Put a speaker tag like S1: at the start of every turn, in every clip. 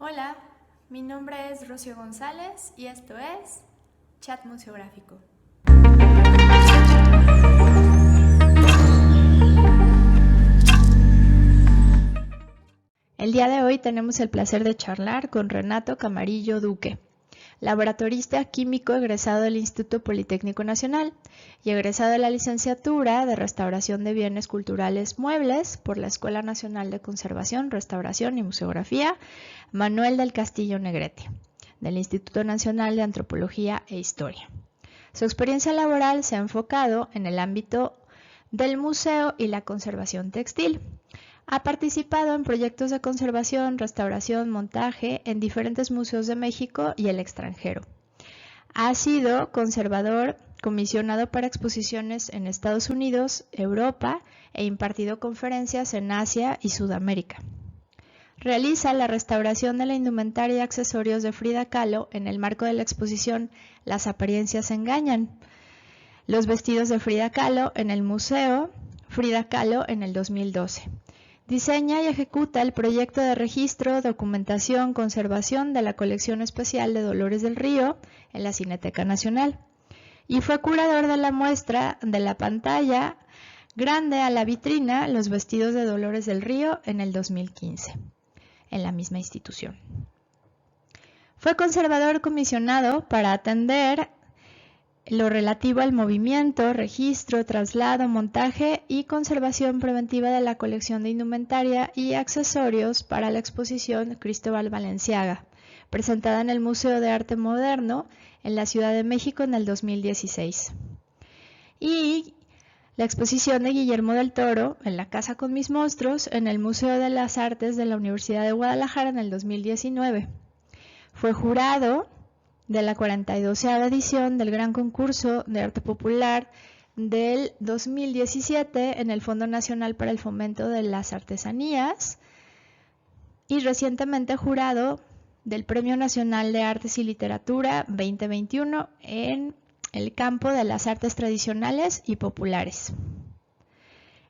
S1: Hola, mi nombre es Rocío González y esto es Chat Museográfico. El día de hoy tenemos el placer de charlar con Renato Camarillo Duque, laboratorista químico egresado del Instituto Politécnico Nacional y egresado de la licenciatura de Restauración de Bienes Culturales Muebles por la Escuela Nacional de Conservación, Restauración y Museografía Manuel del Castillo Negrete, del Instituto Nacional de Antropología e Historia. Su experiencia laboral se ha enfocado en el ámbito del museo y la conservación textil. Ha participado en proyectos de conservación, restauración, montaje en diferentes museos de México y el extranjero. Ha sido conservador comisionado para exposiciones en Estados Unidos, Europa e impartido conferencias en Asia y Sudamérica. Realiza la restauración de la indumentaria y accesorios de Frida Kahlo en el marco de la exposición Las apariencias engañan. Los vestidos de Frida Kahlo en el Museo Frida Kahlo en el 2012. Diseña y ejecuta el proyecto de registro, documentación, conservación de la colección especial de Dolores del Río en la Cineteca Nacional. Y fue curador de la muestra de la pantalla grande a la vitrina Los vestidos de Dolores del Río en el 2015, en la misma institución. Fue conservador comisionado para atender lo relativo al movimiento, registro, traslado, montaje y conservación preventiva de la colección de indumentaria y accesorios para la exposición Cristóbal Balenciaga, presentada en el Museo de Arte Moderno en la Ciudad de México en el 2016. Y la exposición de Guillermo del Toro en La Casa con mis monstruos en el Museo de las Artes de la Universidad de Guadalajara en el 2019. Fue jurado de la 42ª edición del Gran Concurso de Arte Popular del 2017 en el Fondo Nacional para el Fomento de las Artesanías y recientemente jurado del Premio Nacional de Artes y Literatura 2021 en el campo de las artes tradicionales y populares.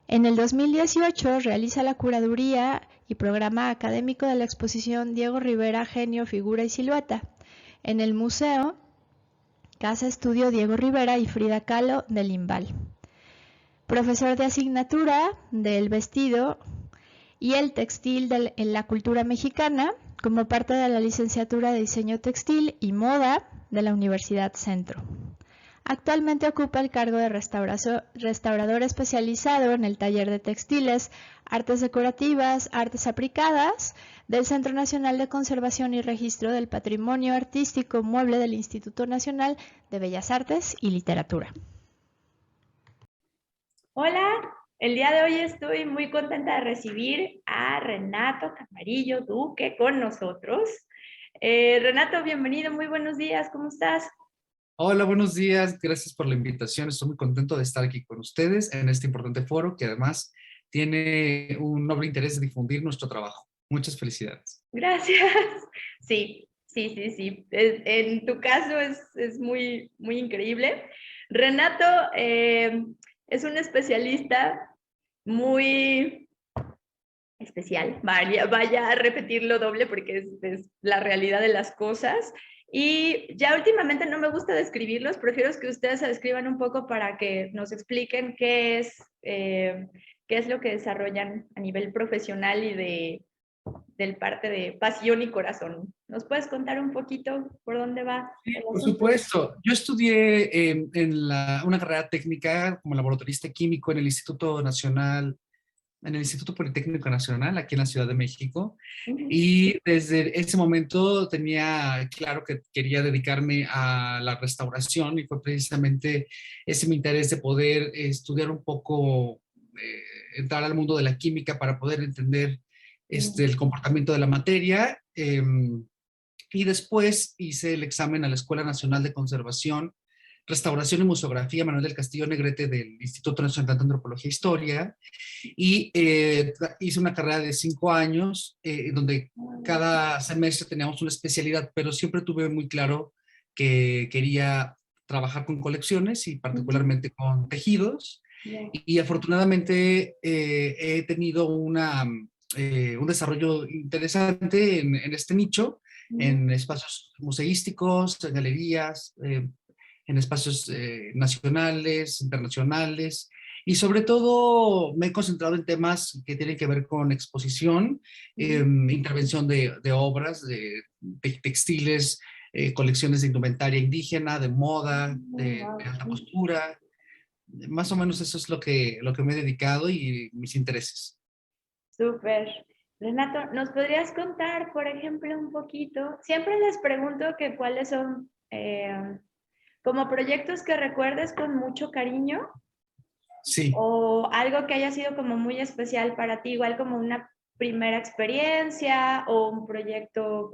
S1: En el 2018 realiza la curaduría y programa académico de la exposición Diego Rivera, Genio, Figura y Silueta en el Museo Casa Estudio Diego Rivera y Frida Kahlo del Limbal. Profesor de asignatura del vestido y el textil en la cultura mexicana como parte de la licenciatura de Diseño Textil y Moda de la Universidad Centro. Actualmente ocupa el cargo de restaurador especializado en el taller de textiles, artes decorativas, artes aplicadas del Centro Nacional de Conservación y Registro del Patrimonio Artístico Mueble del Instituto Nacional de Bellas Artes y Literatura. Hola, el día de hoy estoy muy contenta de recibir a Renato Camarillo Duque con nosotros. Renato, bienvenido, muy buenos días, ¿cómo estás?
S2: Hola, buenos días. Gracias por la invitación. Estoy muy contento de estar aquí con ustedes en este importante foro que además tiene un noble interés de difundir nuestro trabajo. Muchas felicidades.
S1: Gracias. Sí. En tu caso es muy increíble. Renato es un especialista muy especial. Vaya a repetirlo doble porque es la realidad de las cosas. Y ya últimamente no me gusta describirlos, prefiero que ustedes se describan un poco para que nos expliquen qué es lo que desarrollan a nivel profesional y del parte de pasión y corazón. ¿Nos puedes contar un poquito por dónde va
S2: Sí,
S1: el
S2: por
S1: asunto?
S2: supuesto. Yo estudié una carrera técnica como laboratorista químico en el Instituto Nacional, en el Instituto Politécnico Nacional, aquí en la Ciudad de México. Y desde ese momento tenía claro que quería dedicarme a la restauración y fue precisamente ese mi interés de poder estudiar un poco, entrar al mundo de la química para poder entender el comportamiento de la materia. Y después hice el examen a la Escuela Nacional de Conservación, Restauración y Museografía Manuel del Castillo Negrete del Instituto Nacional de Antropología e Historia y hice una carrera de 5 años donde cada semestre teníamos una especialidad, pero siempre tuve muy claro que quería trabajar con colecciones y particularmente con tejidos. Y afortunadamente he tenido un desarrollo interesante en este nicho, en espacios museísticos, en galerías, en espacios nacionales, internacionales, y sobre todo me he concentrado en temas que tienen que ver con exposición, intervención de obras, de textiles, colecciones de indumentaria indígena, de moda, de alta costura. Más o menos eso es lo que me he dedicado y mis intereses.
S1: Súper. Renato, ¿nos podrías contar, por ejemplo, un poquito? Siempre les pregunto que cuáles son como proyectos que recuerdes con mucho cariño
S2: Sí.
S1: o algo que haya sido como muy especial para ti, igual como una primera experiencia o un proyecto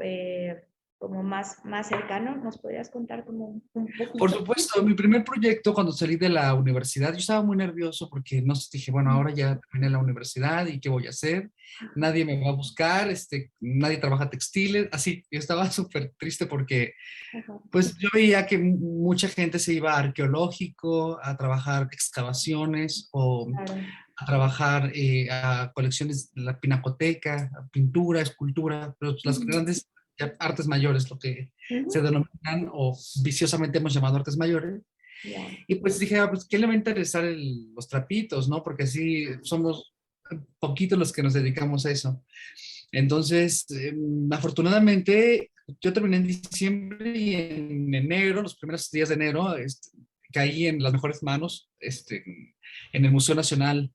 S1: como más cercano. ¿Nos podrías contar como un
S2: Por
S1: poquito?
S2: supuesto, mi primer proyecto cuando salí de la universidad, yo estaba muy nervioso porque no sé, dije, bueno, ahora ya terminé la universidad y ¿qué voy a hacer? Nadie me va a buscar, nadie trabaja textiles, así, yo estaba súper triste porque
S1: Ajá.
S2: pues yo veía que mucha gente se iba a arqueológico, a trabajar excavaciones o
S1: Claro.
S2: a trabajar a colecciones de la pinacoteca, a pintura, escultura, pero pues, las grandes artes mayores, lo que se denominan o viciosamente hemos llamado artes mayores.
S1: Ya.
S2: Y pues dije, pues, ¿qué le va a interesar los trapitos, no? Porque así somos poquitos los que nos dedicamos a eso. Entonces, afortunadamente, yo terminé en diciembre y en enero, los primeros días de enero, caí en las mejores manos, en el Museo Nacional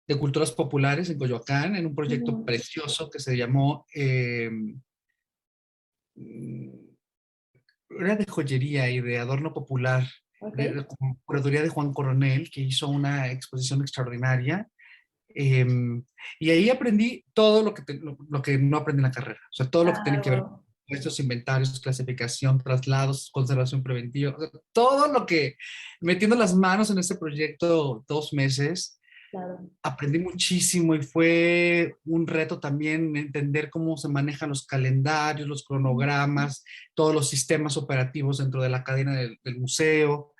S2: de Culturas Populares en Coyoacán, en un proyecto precioso que se llamó, era de joyería y de adorno popular,
S1: Ok.
S2: con curaduría de Juan Coronel, que hizo una exposición extraordinaria. Eh, y ahí aprendí todo lo que no aprendí en la carrera, o sea, todo lo que tiene
S1: Ah,
S2: que ver con
S1: wow.
S2: estos inventarios, clasificación, traslados, conservación preventiva, o sea, todo lo que, metiendo las manos en este proyecto 2 meses,
S1: Claro.
S2: aprendí muchísimo y fue un reto también entender cómo se manejan los calendarios, los cronogramas, todos los sistemas operativos dentro de la cadena del museo,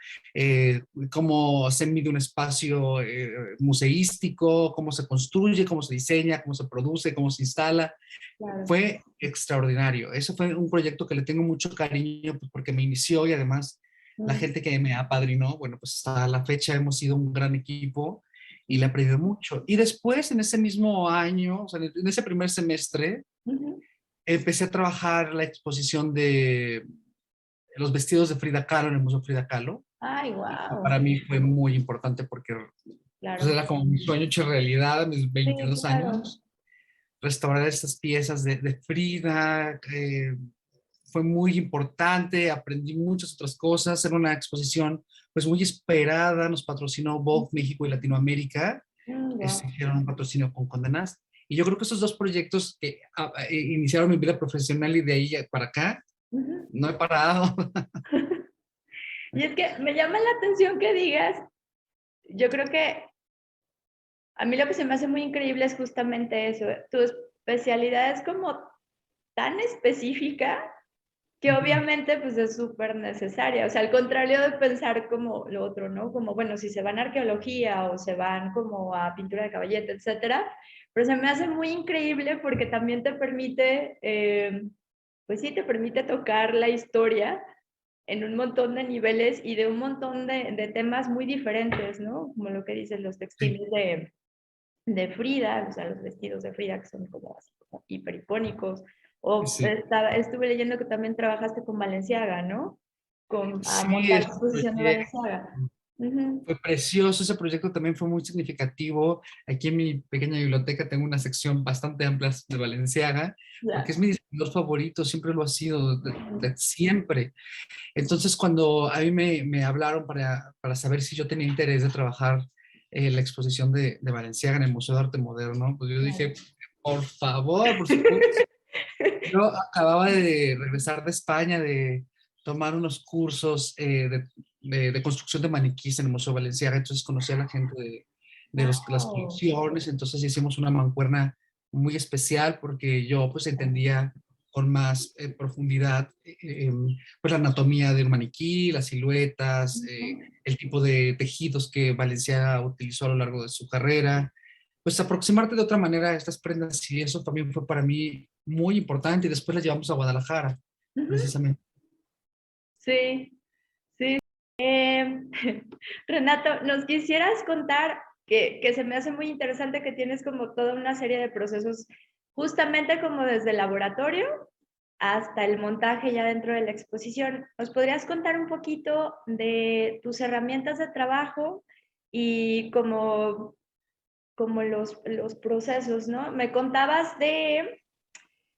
S2: cómo se mide un espacio museístico, cómo se construye, cómo se diseña, cómo se produce, cómo se instala.
S1: Claro.
S2: Fue extraordinario. Eso fue un proyecto que le tengo mucho cariño pues, porque me inició y además la gente que me apadrinó, bueno, pues hasta la fecha hemos sido un gran equipo y le he aprendido mucho. Y después, en ese mismo año, o sea, en ese primer semestre, empecé a trabajar la exposición de los vestidos de Frida Kahlo en el Museo Frida Kahlo.
S1: Ay,
S2: Y
S1: wow.
S2: para mí fue muy importante porque pues,
S1: Claro.
S2: era como mi sueño hecho realidad a mis
S1: Sí,
S2: 22
S1: claro.
S2: años. Restaurar estas piezas de Frida fue muy importante, aprendí muchas otras cosas. Era una exposición pues muy esperada, nos patrocinó Vogue México y Latinoamérica,
S1: Wow.
S2: hicieron un patrocinio con Condenas. Y yo creo que esos dos proyectos que iniciaron mi vida profesional y de ahí para acá, no he parado.
S1: Y es que me llama la atención que digas, yo creo que a mí lo que se me hace muy increíble es justamente eso. Tu especialidad es como tan específica que obviamente pues es súper necesaria. O sea, al contrario de pensar como lo otro, ¿no? Como, bueno, si se van a arqueología o se van como a pintura de caballete, etcétera. Pero se me hace muy increíble porque también te permite, pues sí, te permite tocar la historia en un montón de niveles y de un montón de temas muy diferentes, ¿no? Como lo que dicen los
S2: Sí,
S1: textiles de Frida, o sea, los vestidos de Frida que son como así, como hiperipónicos. O
S2: sí,
S1: estuve leyendo que también trabajaste con Balenciaga, ¿no? A
S2: sí,
S1: montar
S2: es
S1: la
S2: un
S1: exposición de
S2: proyecto.
S1: Balenciaga. Ujú.
S2: Fue precioso, ese proyecto también fue muy significativo. Aquí en mi pequeña biblioteca tengo una sección bastante amplia de Balenciaga, porque es
S1: Ya.
S2: mi diseñador favorito, siempre lo ha sido, de siempre. Entonces, cuando a mí me hablaron para saber si yo tenía interés de trabajar la exposición de Balenciaga en el Museo de Arte Moderno, pues yo dije,
S1: Claro.
S2: por favor, por supuesto. Yo acababa de regresar de España, de tomar unos cursos de construcción de maniquíes en el Museo Valenciaga, entonces conocí a la gente las
S1: Wow.
S2: colecciones, entonces hicimos una mancuerna muy especial porque yo pues entendía con más profundidad pues la anatomía del maniquí, las siluetas, el tipo de tejidos que Valenciaga utilizó a lo largo de su carrera, pues aproximarte de otra manera a estas prendas y eso también fue para mí muy importante y después las llevamos a Guadalajara,
S1: Ujú.
S2: precisamente.
S1: Sí, sí. Renato, ¿nos quisieras contar que se me hace muy interesante que tienes como toda una serie de procesos, justamente como desde el laboratorio hasta el montaje ya dentro de la exposición? ¿Nos podrías contar un poquito de tus herramientas de trabajo y como los procesos, ¿no? Me contabas de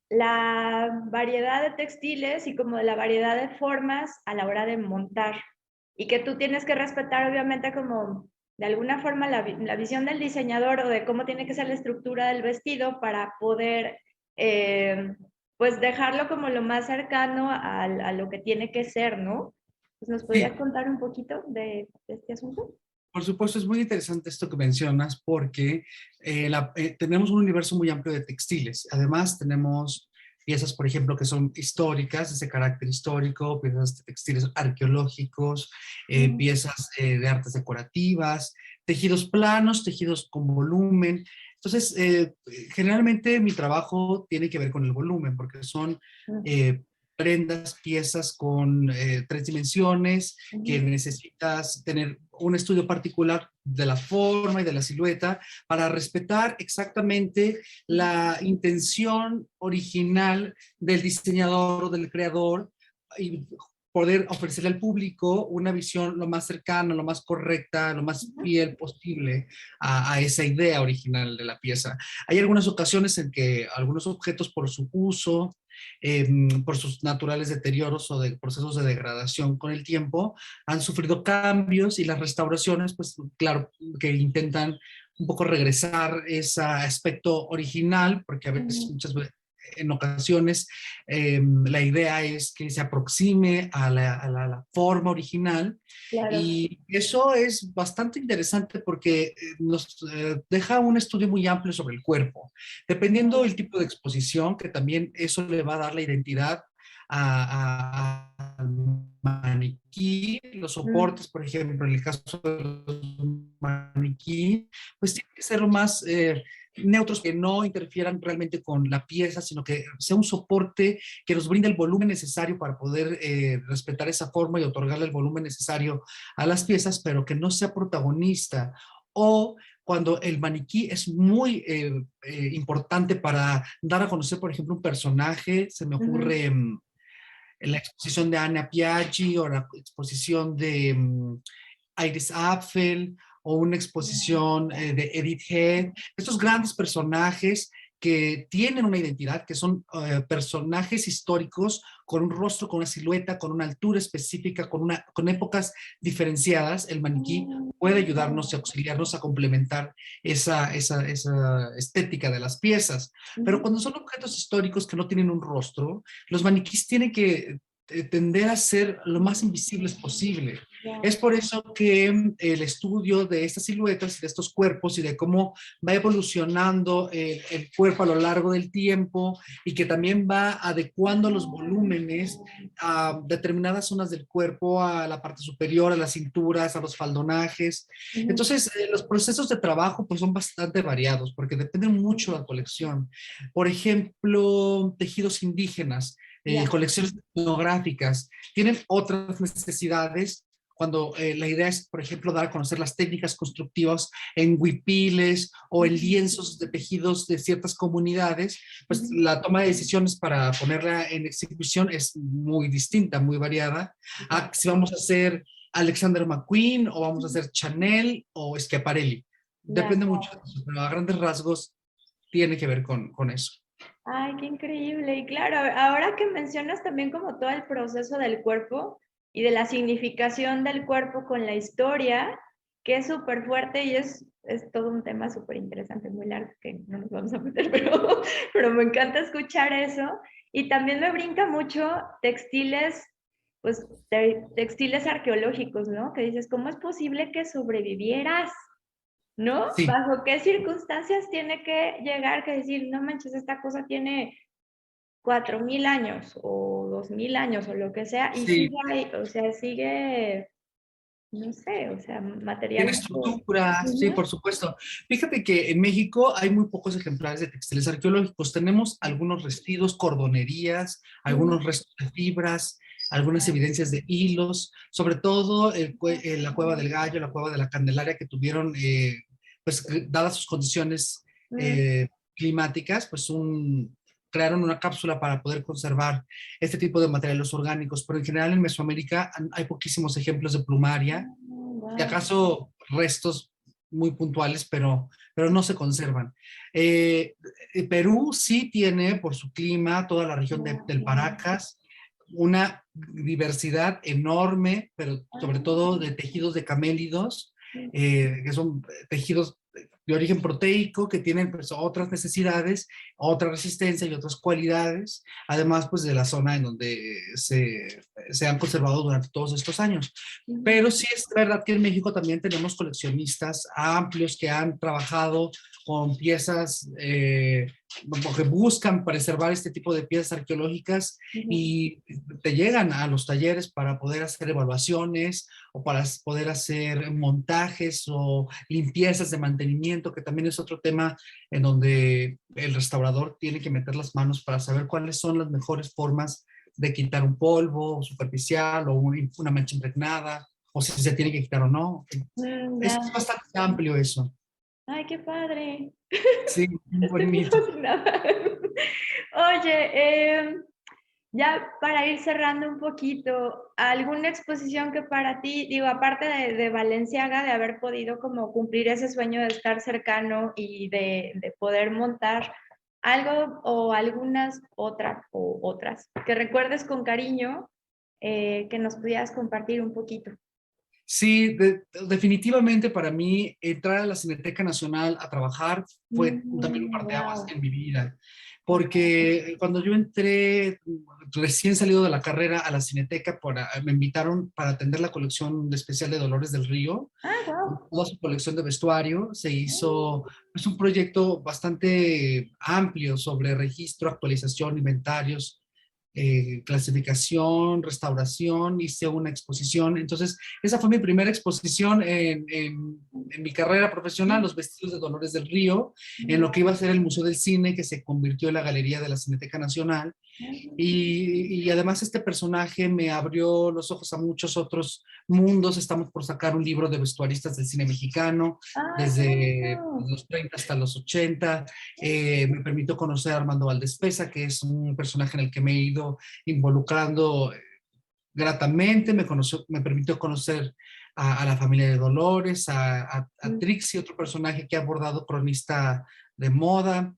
S1: la variedad de textiles y como de la variedad de formas a la hora de montar y que tú tienes que respetar obviamente como de alguna forma la visión del diseñador o de cómo tiene que ser la estructura del vestido para poder eh, pues dejarlo como lo más cercano a lo que tiene que ser, ¿no? Pues ¿nos podrías
S2: Sí,
S1: contar un poquito de este asunto?
S2: por supuesto, es muy interesante esto que mencionas porque tenemos un universo muy amplio de textiles. Además, tenemos piezas, por ejemplo, que son históricas, ese carácter histórico, piezas de textiles arqueológicos,
S1: Mm,
S2: piezas de artes decorativas, tejidos planos, tejidos con volumen. Entonces, generalmente mi trabajo tiene que ver con el volumen porque son
S1: mm,
S2: eh, prendas, piezas con 3 dimensiones que
S1: mm,
S2: necesitas tener un estudio particular de la forma y de la silueta para respetar exactamente
S1: mm,
S2: la intención original del diseñador o del creador y poder ofrecerle al público una visión lo más cercana, lo más correcta, lo más
S1: mm,
S2: fiel posible a esa idea original de la pieza. Hay algunas ocasiones en que algunos objetos por su uso, por sus naturales deterioros o de procesos de degradación con el tiempo, han sufrido cambios y las restauraciones, pues claro, que intentan un poco regresar ese aspecto original, porque a veces,
S1: mm,
S2: muchas veces, en ocasiones, la idea es que se aproxime a la forma original
S1: claro.
S2: y eso es bastante interesante porque nos deja un estudio muy amplio sobre el cuerpo. Dependiendo del tipo de exposición, que también eso le va a dar la identidad al maniquí, los
S1: Mm,
S2: soportes, por ejemplo, en el caso de los maniquí, pues tienen que ser lo más neutros, que no interfieran realmente con la pieza, sino que sea un soporte que nos brinde el volumen necesario para poder respetar esa forma y otorgarle el volumen necesario a las piezas, pero que no sea protagonista. O cuando el maniquí es muy importante para dar a conocer, por ejemplo, un personaje, se me
S1: ujú,
S2: ocurre en la exposición de Anna Piaggi o la exposición de Iris Apfel o una exposición de Edith Head, estos grandes personajes que tienen una identidad, que son personajes históricos con un rostro, con una silueta, con una altura específica, con épocas diferenciadas, el maniquí puede ayudarnos y auxiliarnos a complementar esa estética de las piezas. Pero
S1: ujú.
S2: cuando son objetos históricos que no tienen un rostro, los maniquís tienen que tender a ser lo más invisibles posible.
S1: Ya.
S2: Es por eso que el estudio de estas siluetas y de estos cuerpos y de cómo va evolucionando el cuerpo a lo largo del tiempo y que también va adecuando los volúmenes a determinadas zonas del cuerpo, a la parte superior, a las cinturas, a los faldonajes.
S1: Ujú.
S2: Entonces, los procesos de trabajo pues son bastante variados porque dependen mucho de la colección. Por ejemplo, tejidos indígenas,
S1: Ya.
S2: colecciones etnográficas, tienen otras necesidades cuando la idea es, por ejemplo, dar a conocer las técnicas constructivas en huipiles o en
S1: Ujú,
S2: lienzos de tejidos de ciertas comunidades, pues
S1: ujú.
S2: la toma de decisiones para ponerla en exhibición es muy distinta, muy variada. A
S1: Ya.
S2: si vamos a hacer Alexander McQueen o vamos a hacer Chanel o Schiaparelli.
S1: Ya.
S2: Depende mucho de eso, pero a grandes rasgos tiene que ver con eso.
S1: Ay, qué increíble. Y claro, ahora que mencionas también como todo el proceso del cuerpo y de la significación del cuerpo con la historia, que es súper fuerte y es todo un tema súper interesante, muy largo, que no nos vamos a meter, pero me encanta escuchar eso. Y también me brinca mucho textiles, pues textiles arqueológicos, ¿no? Que dices, ¿cómo es posible que sobrevivieras? ¿No?
S2: Sí,
S1: ¿Bajo qué circunstancias tiene que llegar que decir, no manches, esta cosa tiene 4000 años o 2000 años o lo que sea y
S2: sí,
S1: sigue ahí, o sea, sigue no sé, o sea,
S2: Tiene
S1: materialmente.
S2: estructuras, sí,
S1: Ujú.
S2: por supuesto. Fíjate que en México hay muy pocos ejemplares de textiles arqueológicos. Tenemos algunos residuos, cordonerías, algunos restos de fibras, algunas evidencias de hilos, sobre todo la Cueva del Gallo, la Cueva de la Candelaria, que tuvieron, pues, dadas sus condiciones
S1: Mm,
S2: eh, climáticas, pues crearon una cápsula para poder conservar este tipo de materiales orgánicos. Pero en general en Mesoamérica hay poquísimos ejemplos de plumaria y
S1: wow.
S2: acaso restos muy puntuales, pero no se conservan. Perú sí tiene, por su clima, toda la región del Paracas, una diversidad enorme, pero sobre todo de tejidos de camélidos, que son tejidos de origen proteico, que tienen pues, otras necesidades, otra resistencia y otras cualidades, además pues de la zona en donde se han conservado durante todos estos años. Pero sí es verdad que en México también tenemos coleccionistas amplios que han trabajado con piezas que buscan preservar este tipo de piezas arqueológicas y te llegan a los talleres para poder hacer evaluaciones o para poder hacer montajes o limpiezas de mantenimiento, que también es otro tema en donde el restaurador tiene que meter las manos para saber cuáles son las mejores formas de quitar un polvo superficial o una mancha impregnada, o si se tiene que quitar o no. Es
S1: Ya.
S2: bastante amplio eso.
S1: Ay, qué padre.
S2: Sí, muy
S1: Estoy muy
S2: bonito.
S1: fascinada. Oye, ya para ir cerrando un poquito, ¿alguna exposición que para ti, digo, aparte de Balenciaga, de haber podido como cumplir ese sueño de estar cercano y de poder montar algo o algunas otras que recuerdes con cariño, que nos pudieras compartir un poquito?
S2: Sí, definitivamente para mí entrar a la Cineteca Nacional a trabajar fue también un parteaguas
S1: Wow.
S2: en mi vida, porque cuando yo entré recién salido de la carrera a la Cineteca, me invitaron para atender la colección especial de Dolores del Río,
S1: Ah,
S2: con
S1: wow.
S2: toda su colección de vestuario. Se hizo pues, un proyecto bastante amplio sobre registro, actualización, inventarios, clasificación, restauración, hice una exposición. Entonces, esa fue mi primera exposición en mi carrera profesional, Los vestidos de Dolores del Río, en lo que iba a ser el Museo del Cine, que se convirtió en la Galería de la Cineteca Nacional. Y además este personaje me abrió los ojos a muchos otros mundos. Estamos por sacar un libro de vestuaristas del cine mexicano,
S1: Ah, qué
S2: desde
S1: bonito.
S2: los 30 hasta los 80. Me permitió conocer a Armando Valdés Pesa, que es un personaje en el que me he ido involucrando gratamente. Me permitió conocer a la familia de Dolores, a Trixie, otro personaje que ha abordado cronista de moda.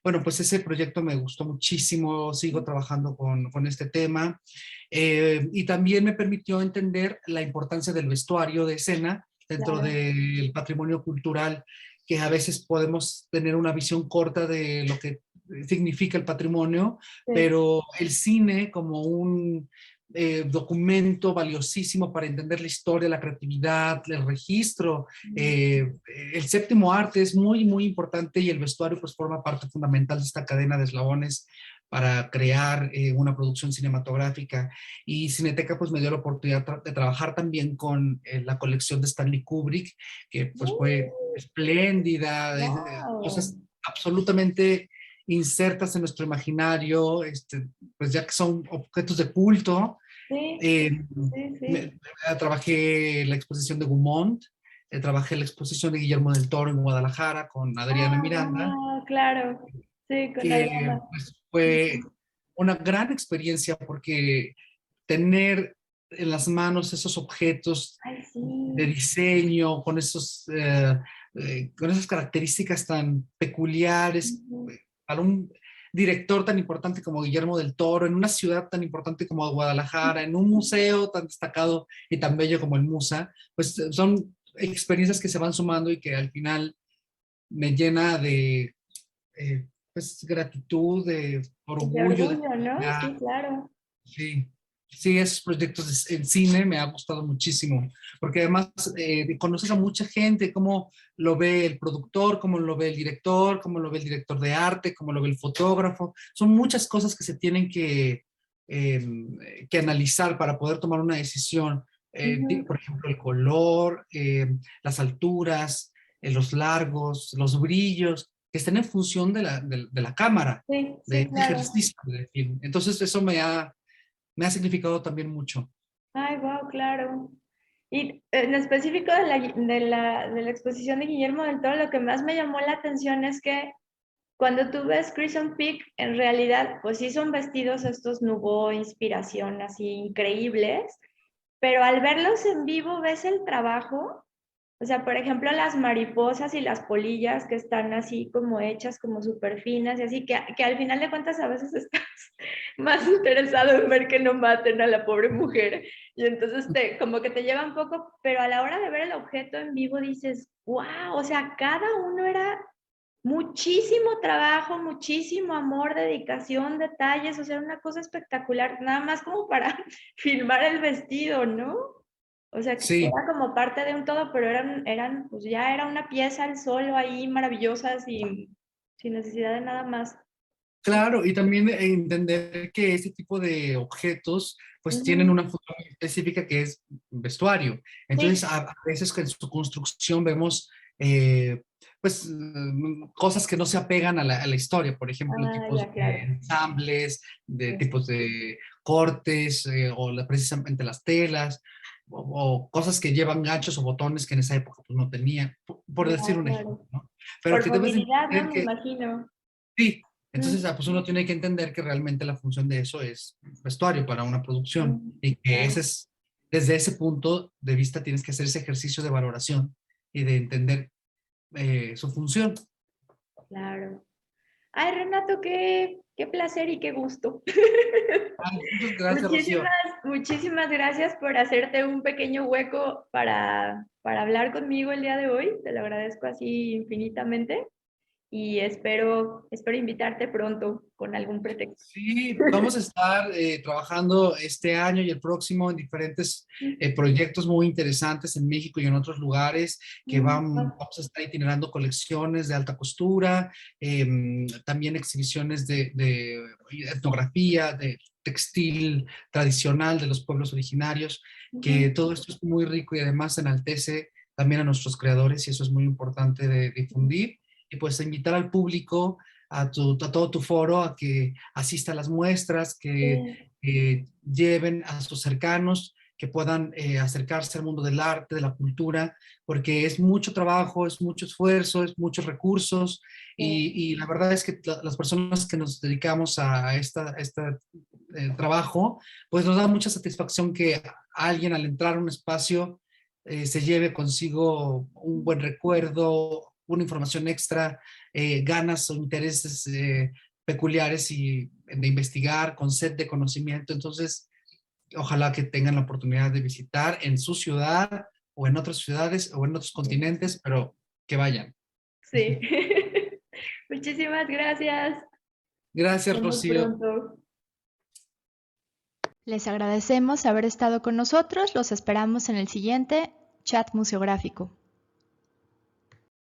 S2: Bueno, pues ese proyecto me gustó muchísimo, sigo trabajando con este tema y también me permitió entender la importancia del vestuario de escena dentro
S1: Claro.
S2: del patrimonio cultural, que a veces podemos tener una visión corta de lo que significa el patrimonio,
S1: Sí.
S2: pero el cine como un documento valiosísimo para entender la historia, la creatividad, el registro. El séptimo arte es muy, muy importante y el vestuario pues forma parte fundamental de esta cadena de eslabones para crear una producción cinematográfica. Y Cineteca pues me dio la oportunidad de trabajar también con la colección de Stanley Kubrick, que pues fue espléndida,
S1: Wow.
S2: cosas absolutamente insertas en nuestro imaginario, pues ya que son objetos de culto.
S1: Sí,
S2: eh,
S1: sí, sí.
S2: Trabajé la exposición de Gaumont, trabajé la exposición de Guillermo del Toro en Guadalajara con Adriana Miranda,
S1: Ah, claro. Sí, con
S2: que
S1: Adriana.
S2: pues, fue una gran experiencia porque tener en las manos esos objetos
S1: Ay,
S2: de
S1: sí.
S2: diseño, con esas características tan peculiares,
S1: Ujú.
S2: para un director tan importante como Guillermo del Toro, en una ciudad tan importante como Guadalajara, en un museo tan destacado y tan bello como el Musa, pues son experiencias que se van sumando y que al final me llena de pues, gratitud, de
S1: De
S2: orgullo, de
S1: orgullo, ¿no?
S2: felicidad.
S1: Sí, claro.
S2: Sí, sí, esos proyectos en cine me ha gustado muchísimo, porque además conoces a mucha gente, cómo lo ve el productor, cómo lo ve el director, cómo lo ve el director de arte, cómo lo ve el fotógrafo. Son muchas cosas que se tienen que analizar para poder tomar una decisión. por ejemplo, el color, las alturas, los largos, los brillos, que estén en función de la cámara,
S1: Sí,
S2: de
S1: sí,
S2: este
S1: claro.
S2: ejercicio del film. Entonces, eso me ha significado también mucho.
S1: Ay, wow, claro. Y en específico de la exposición de Guillermo del Toro, lo que más me llamó la atención es que cuando tú ves Crimson Peak, en realidad, pues sí son vestidos estos Nouveau, inspiración así increíbles, pero al verlos en vivo ves el trabajo. O sea, por ejemplo, las mariposas y las polillas que están así como hechas como súper finas y así, que al final de cuentas a veces estás más interesado en ver que no maten a la pobre mujer y entonces como que te lleva un poco, pero a la hora de ver el objeto en vivo dices, wow, o sea, cada uno era muchísimo trabajo, muchísimo amor, dedicación, detalles, o sea, una cosa espectacular, nada más como para filmar el vestido, ¿no? O sea, que
S2: Sí,
S1: era como parte de un todo, pero pues ya era una pieza al solo ahí maravillosa, sin necesidad de nada más.
S2: claro, y también entender que este tipo de objetos pues tienen
S1: Ujú.
S2: una función específica que es vestuario. Entonces,
S1: Sí,
S2: a veces en su construcción vemos pues cosas que no se apegan a la historia, por ejemplo,
S1: ah,
S2: tipos
S1: ya,
S2: de
S1: claro.
S2: ensambles, de
S1: Sí.
S2: tipos de cortes precisamente las telas. O cosas que llevan ganchos o botones que en esa época pues, no tenía, por
S1: Ya,
S2: decir un ejemplo,
S1: claro.
S2: ¿no? Pero
S1: Por
S2: que debes de
S1: movilidad, ¿no?
S2: entender
S1: Me
S2: que
S1: imagino.
S2: sí, entonces
S1: Mm,
S2: pues uno tiene que entender que realmente la función de eso es vestuario para una producción y que ese
S1: claro,
S2: es, desde ese punto de vista tienes que hacer ese ejercicio de valoración y de entender su función.
S1: claro. Ay, Renato, qué placer y qué gusto.
S2: Ay, muchas gracias,
S1: Muchísimas,
S2: Rocío.
S1: muchísimas gracias por hacerte un pequeño hueco para hablar conmigo el día de hoy. Te lo agradezco así infinitamente y espero invitarte pronto con algún pretexto.
S2: Sí, vamos a estar trabajando este año y el próximo en diferentes proyectos muy interesantes en México y en otros lugares vamos a estar itinerando colecciones de alta costura, también exhibiciones de etnografía, de textil tradicional de los pueblos originarios, que todo esto es muy rico y además enaltece también a nuestros creadores y eso es muy importante de difundir y pues invitar al público a todo tu foro a que asista a las muestras, que
S1: Sí,
S2: lleven a sus cercanos, que puedan acercarse al mundo del arte, de la cultura, porque es mucho trabajo, es mucho esfuerzo, es muchos recursos
S1: sí,
S2: y la verdad es que las personas que nos dedicamos a este trabajo, pues nos da mucha satisfacción que alguien al entrar a un espacio se lleve consigo un buen recuerdo, una información extra, ganas o intereses peculiares y de investigar con sed de conocimiento. Entonces, ojalá que tengan la oportunidad de visitar en su ciudad o en otras ciudades o en otros continentes, pero que vayan.
S1: sí. Muchísimas gracias.
S2: Gracias,
S1: Nos vemos
S2: Rocío.
S1: pronto.
S3: Les agradecemos haber estado con nosotros. Los esperamos en el siguiente chat museográfico.